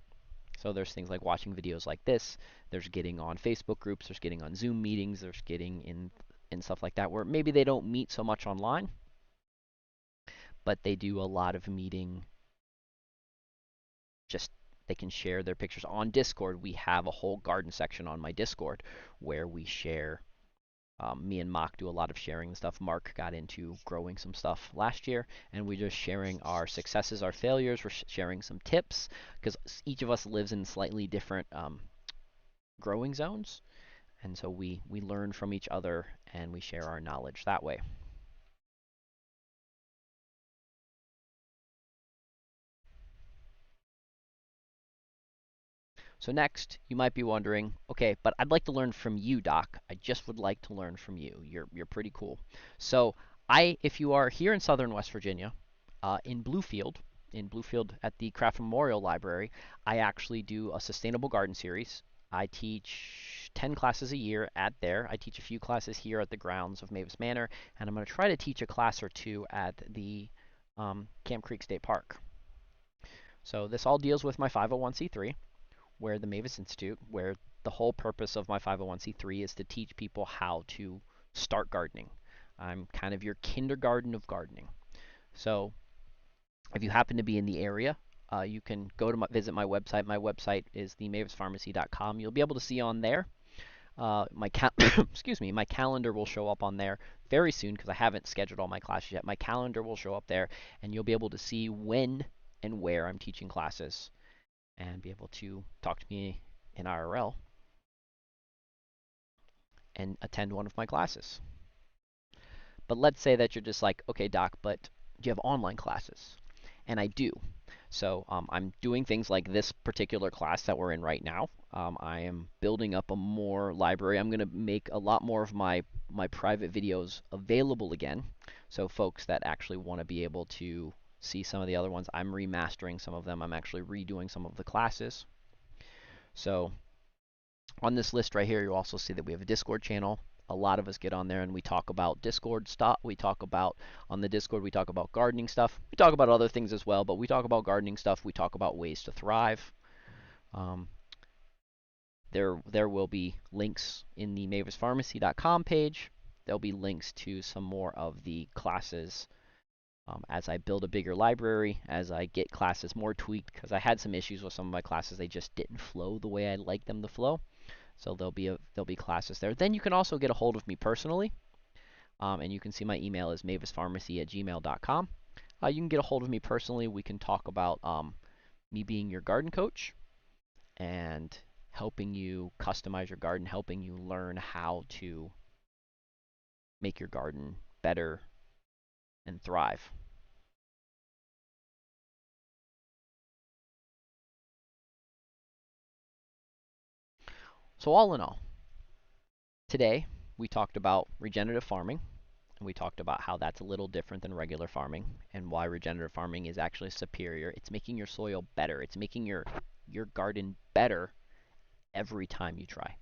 So there's things like watching videos like this. There's getting on Facebook groups. There's getting on Zoom meetings. There's getting in stuff like that where maybe they don't meet so much online, but they do a lot of meeting. Just they can share their pictures on Discord. We have a whole garden section on my Discord where we share. Me and Mock do a lot of sharing stuff. Mark got into growing some stuff last year, and we're just sharing our successes, our failures. We're sharing some tips because each of us lives in slightly different growing zones, and so we learn from each other and we share our knowledge that way. So next, you might be wondering, okay, but I'd like to learn from you, Doc. I just would like to learn from you. You're pretty cool. So if you are here in Southern West Virginia, in Bluefield at the Craft Memorial Library, I actually do a sustainable garden series. I teach 10 classes a year at there. I teach a few classes here at the grounds of Mavis Manor, and I'm going to try to teach a class or two at the Camp Creek State Park. So this all deals with my 501c3, where the Mavis Institute, where the whole purpose of my 501c3 is to teach people how to start gardening. I'm kind of your kindergarten of gardening. So if you happen to be in the area, you can go to visit my website. My website is themavispharmacy.com. You'll be able to see on there excuse me, my calendar will show up on there very soon because I haven't scheduled all my classes yet. My calendar will show up there, and you'll be able to see when and where I'm teaching classes and be able to talk to me in IRL and attend one of my classes. But let's say that you're just like, okay, Doc, but do you have online classes? and I do. So I'm doing things like this particular class that we're in right now. I am building up a more library. I'm going to make a lot more of my private videos available again. So folks that actually want to be able to see some of the other ones, I'm remastering some of them. I'm actually redoing some of the classes. So on this list right here, you'll also see that we have a Discord channel. A lot of us get on there and we talk about Discord stuff. We talk about, on the Discord, we talk about gardening stuff. We talk about other things as well, but we talk about gardening stuff. We talk about ways to thrive. Um, there will be links in the mavispharmacy.com page. There'll be links to some more of the classes as I build a bigger library, as I get classes more tweaked, because I had some issues with some of my classes. They just didn't flow the way I like them to flow. So there'll be classes there. Then you can also get a hold of me personally, and you can see my email is mavispharmacy@gmail.com. You can get a hold of me personally. We can talk about me being your garden coach and helping you customize your garden, helping you learn how to make your garden better and thrive. So all in all, today we talked about regenerative farming, and we talked about how that's a little different than regular farming and why regenerative farming is actually superior. It's making your soil better. It's making your garden better every time you try.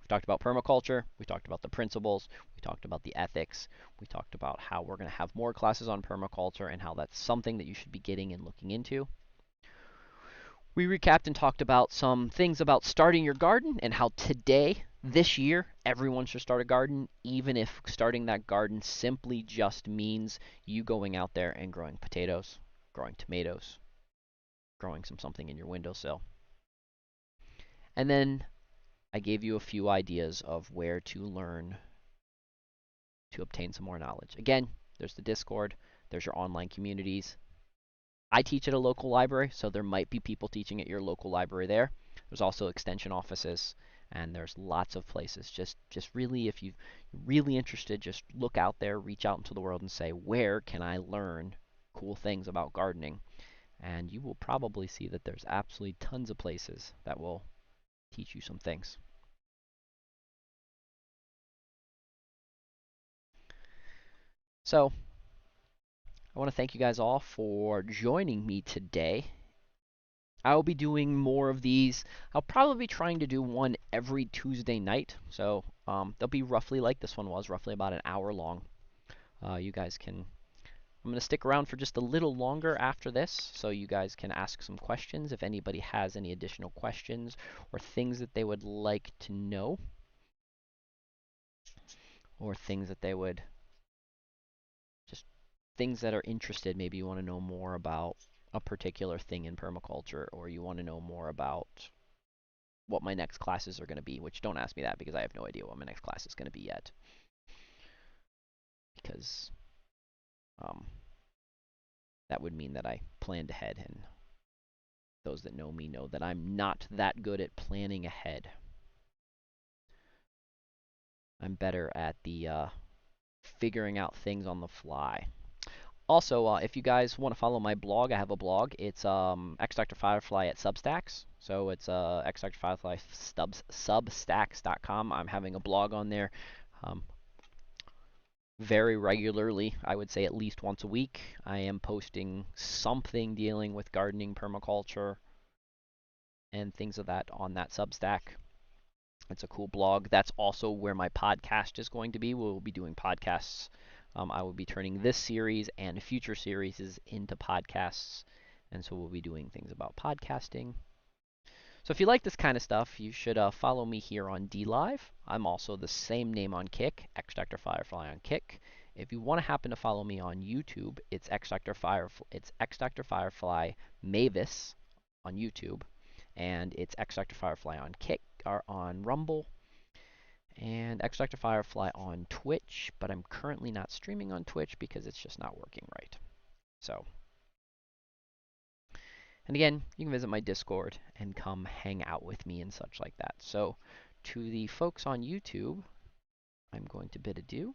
We talked about permaculture, we talked about the principles, we talked about the ethics, we talked about how we're going to have more classes on permaculture and how that's something that you should be getting and looking into. We recapped and talked about some things about starting your garden and how today, this year, everyone should start a garden, even if starting that garden simply just means you going out there and growing potatoes, growing tomatoes, growing something in your windowsill. And then I gave you a few ideas of where to learn to obtain some more knowledge. Again, there's the Discord, there's your online communities. I teach at a local library, so there might be people teaching at your local library there. There's also extension offices, and there's lots of places. Just really, if you're really interested, just look out there, reach out into the world and say, where can I learn cool things about gardening? And you will probably see that there's absolutely tons of places that will teach you some things. So I want to thank you guys all for joining me today. I'll be doing more of these. I'll probably be trying to do one every Tuesday night. So they'll be roughly like this one was, roughly about an hour long. You guys can. I'm going to stick around for just a little longer after this, so you guys can ask some questions if anybody has any additional questions or things that they would like to know, or things that they would just things that are interested. Maybe you want to know more about a particular thing in permaculture, or you want to know more about what my next classes are going to be, which don't ask me that because I have no idea what my next class is going to be yet. Because that would mean that I planned ahead, and those that know me know that I'm not that good at planning ahead. I'm better at the figuring out things on the fly. Also, if you guys want to follow my blog, I have a blog. It's xDrFirefly at Substacks. So it's xDrFirefly Substacks.com. I'm having a blog on there very regularly. I would say at least once a week. I am posting something dealing with gardening, permaculture, and things of that on that Substack. It's a cool blog. That's also where my podcast is going to be. We'll be doing podcasts. I will be turning this series and future series into podcasts. And so we'll be doing things about podcasting. So if you like this kind of stuff, you should follow me here on DLive. I'm also the same name on Kick, xDrFirefly on Kick. If you want to happen to follow me on YouTube, it's xDrFirefly Mavis on YouTube, and it's xDrFirefly on Kick or on Rumble, and xDrFirefly on Twitch. But I'm currently not streaming on Twitch because it's just not working right. So. And again, you can visit my Discord and come hang out with me and such like that. So, to the folks on YouTube, I'm going to bid adieu.